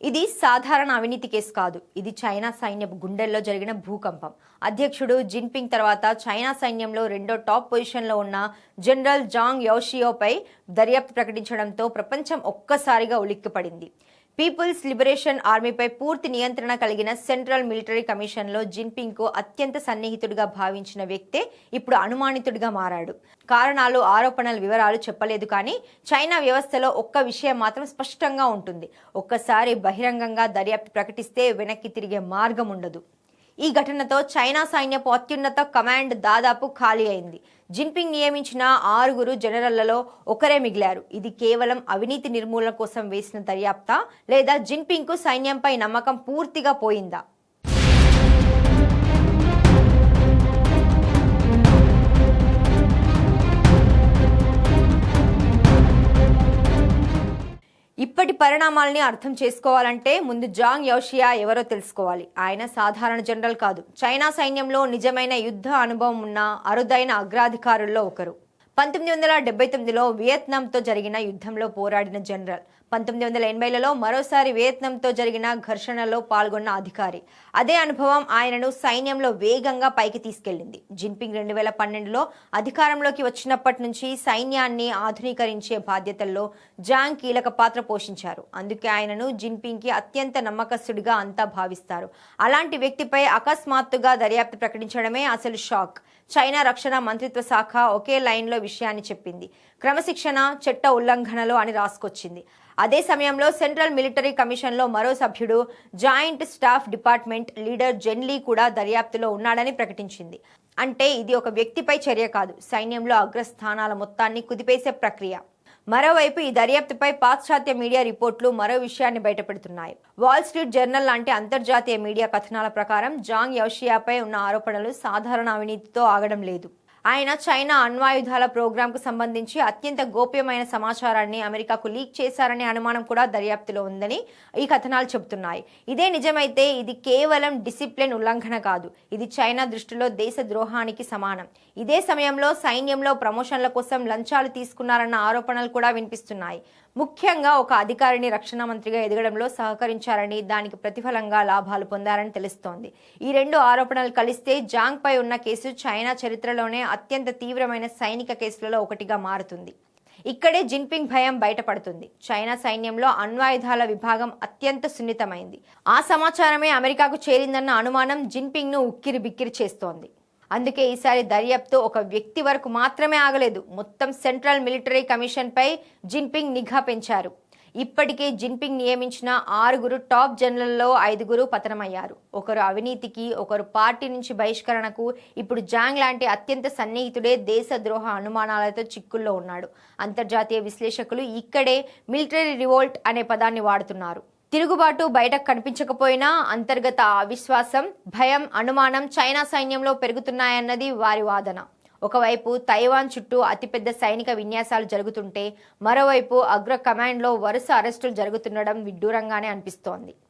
ఇది సాధారణ అవినీతి కేసు కాదు. ఇది చైనా సైన్యపు గుండెల్లో జరిగిన భూకంపం. అధ్యక్షుడు జిన్పింగ్ తర్వాత చైనా సైన్యంలో రెండో టాప్ పొజిషన్లో ఉన్న జనరల్ జాంగ్ యౌషియోపై దర్యాప్తు ప్రకటించడంతో ప్రపంచం ఒక్కసారిగా ఉలిక్కిపడింది. పీపుల్స్ లిబరేషన్ ఆర్మీపై పూర్తి నియంత్రణ కలిగిన సెంట్రల్ మిలిటరీ కమిషన్లో జిన్పింగ్కు అత్యంత సన్నిహితుడిగా భావించిన వ్యక్తే ఇప్పుడు అనుమానితుడిగా మారాడు. కారణాలు, ఆరోపణల వివరాలు చెప్పలేదు, కానీ చైనా వ్యవస్థలో ఒక్క విషయం మాత్రం స్పష్టంగా ఉంటుంది: ఒక్కసారి బహిరంగంగా దర్యాప్తు ప్రకటిస్తే వెనక్కి తిరిగే మార్గం ఉండదు. ఈ ఘటనతో చైనా సైన్యపు అత్యున్నత కమాండ్ దాదాపు ఖాళీ అయింది. జిన్పింగ్ నియమించిన 6 జనరళ్లలో ఒకరే మిగిలారు. ఇది కేవలం అవినీతి నిర్మూలన కోసం వేసిన దర్యాప్తా, లేదా జిన్పింగ్కు సైన్యంపై నమ్మకం పూర్తిగా పోయిందా? ఇప్పటి పరిణామాలని అర్థం చేసుకోవాలంటే ముందు జాంగ్ యౌషియా ఎవరో తెలుసుకోవాలి. ఆయన సాధారణ జనరల్ కాదు. చైనా సైన్యంలో నిజమైన యుద్ధ అనుభవం ఉన్న అరుదైన అగ్రాధికారుల్లో ఒకరు. 1979లో వియత్నాంతో జరిగిన యుద్ధంలో పోరాడిన జనరల్. 1980లలో మరోసారి వియత్నాంతో జరిగిన ఘర్షణలో పాల్గొన్న అధికారి. అదే అనుభవం ఆయనను సైన్యంలో వేగంగా పైకి తీసుకెళ్లింది. జిన్పింగ్ 2012లో అధికారంలోకి వచ్చినప్పటి నుంచి సైన్యాన్ని ఆధునీకరించే బాధ్యతల్లో జాంగ్ కీలక పాత్ర పోషించారు. అందుకే ఆయనను జిన్పింగ్కి అత్యంత నమ్మకస్తుడిగా అంతా భావిస్తారు. అలాంటి వ్యక్తిపై అకస్మాత్తుగా దర్యాప్తు ప్రకటించడమే అసలు షాక్. చైనా రక్షణ మంత్రిత్వ శాఖ ఒకే లైన్లో విషయాన్ని చెప్పింది: క్రమశిక్షణ, చట్ట ఉల్లంఘనలు అని రాసుకొచ్చింది. అదే సమయంలో సెంట్రల్ మిలిటరీ కమిషన్లో మరో సభ్యుడు, జాయింట్ స్టాఫ్ డిపార్ట్మెంట్ లీడర్ జెన్ లీ కూడా దర్యాప్తులో ఉన్నాడని ప్రకటించింది. అంటే ఇది ఒక వ్యక్తిపై చర్య కాదు, సైన్యంలో అగ్రస్థానాల మొత్తాన్ని కుదిపేసే ప్రక్రియ. మరోవైపు ఈ దర్యాప్తుపై పాశ్చాత్య మీడియా రిపోర్ట్లు మరో విషయాన్ని బయటపెడుతున్నాయి. వాల్ స్ట్రీట్ జర్నల్ లాంటి అంతర్జాతీయ మీడియా కథనాల ప్రకారం జాంగ్ యౌషియాపై ఉన్న ఆరోపణలు సాధారణ అవినీతితో ఆగడం లేదు. ఆయన చైనా అణ్వాయుధాల ప్రోగ్రాంకు సంబంధించి అత్యంత గోప్యమైన సమాచారాన్ని అమెరికాకు లీక్ చేశారనే అనుమానం కూడా దర్యాప్తులో ఉందని ఈ కథనాలు చెబుతున్నాయి. ఇదే నిజమైతే ఇది కేవలం డిసిప్లిన్ ఉల్లంఘన కాదు, ఇది చైనా దృష్టిలో దేశ ద్రోహానికి సమానం. ఇదే సమయంలో సైన్యంలో ప్రమోషన్ల కోసం లంచాలు తీసుకున్నారన్న ఆరోపణలు కూడా వినిపిస్తున్నాయి. ముఖ్యంగా ఒక అధికారిని రక్షణ మంత్రిగా ఎదగడంలో సహకరించారని, దానికి ప్రతిఫలంగా లాభాలు పొందారని తెలుస్తోంది. ఈ రెండు ఆరోపణలు కలిస్తే జాంగ్ పై ఉన్న కేసు చైనా చరిత్రలోనే అత్యంత తీవ్రమైన సైనిక కేసులలో ఒకటిగా మారుతుంది. ఇక్కడే జిన్పింగ్ భయం బయటపడుతుంది. చైనా సైన్యంలో అణ్వాయుధాల విభాగం అత్యంత సున్నితమైంది. ఆ సమాచారమే అమెరికాకు చేరిందన్న అనుమానం జిన్పింగ్ ను ఉక్కిరి బిక్కిరి చేస్తోంది. అందుకే ఈసారి దర్యాప్తు ఒక వ్యక్తి వరకు మాత్రమే ఆగలేదు. మొత్తం సెంట్రల్ మిలిటరీ కమిషన్ పై జిన్పింగ్ నిఘా పెంచారు. ఇప్పటికే జిన్పింగ్ నియమించిన 6 టాప్ జనరల్లో 5 పతనమయ్యారు. ఒకరు అవినీతికి, ఒకరు పార్టీ నుంచి బహిష్కరణకు. ఇప్పుడు జాంగ్ లాంటి అత్యంత సన్నిహితుడే దేశద్రోహ అనుమానాలతో చిక్కుల్లో ఉన్నాడు. అంతర్జాతీయ విశ్లేషకులు ఇక్కడే మిలిటరీ రివోల్ట్ అనే పదాన్ని వాడుతున్నారు. తిరుగుబాటు బయటకు కనిపించకపోయినా అంతర్గత అవిశ్వాసం, భయం, అనుమానం చైనా సైన్యంలో పెరుగుతున్నాయన్నది వారి వాదన. ఒకవైపు తైవాన్ చుట్టూ అతిపెద్ద సైనిక విన్యాసాలు జరుగుతుంటే, మరోవైపు అగ్ర కమాండ్లో వరుస అరెస్టులు జరుగుతుండడం విడ్డూరంగానే అనిపిస్తోంది.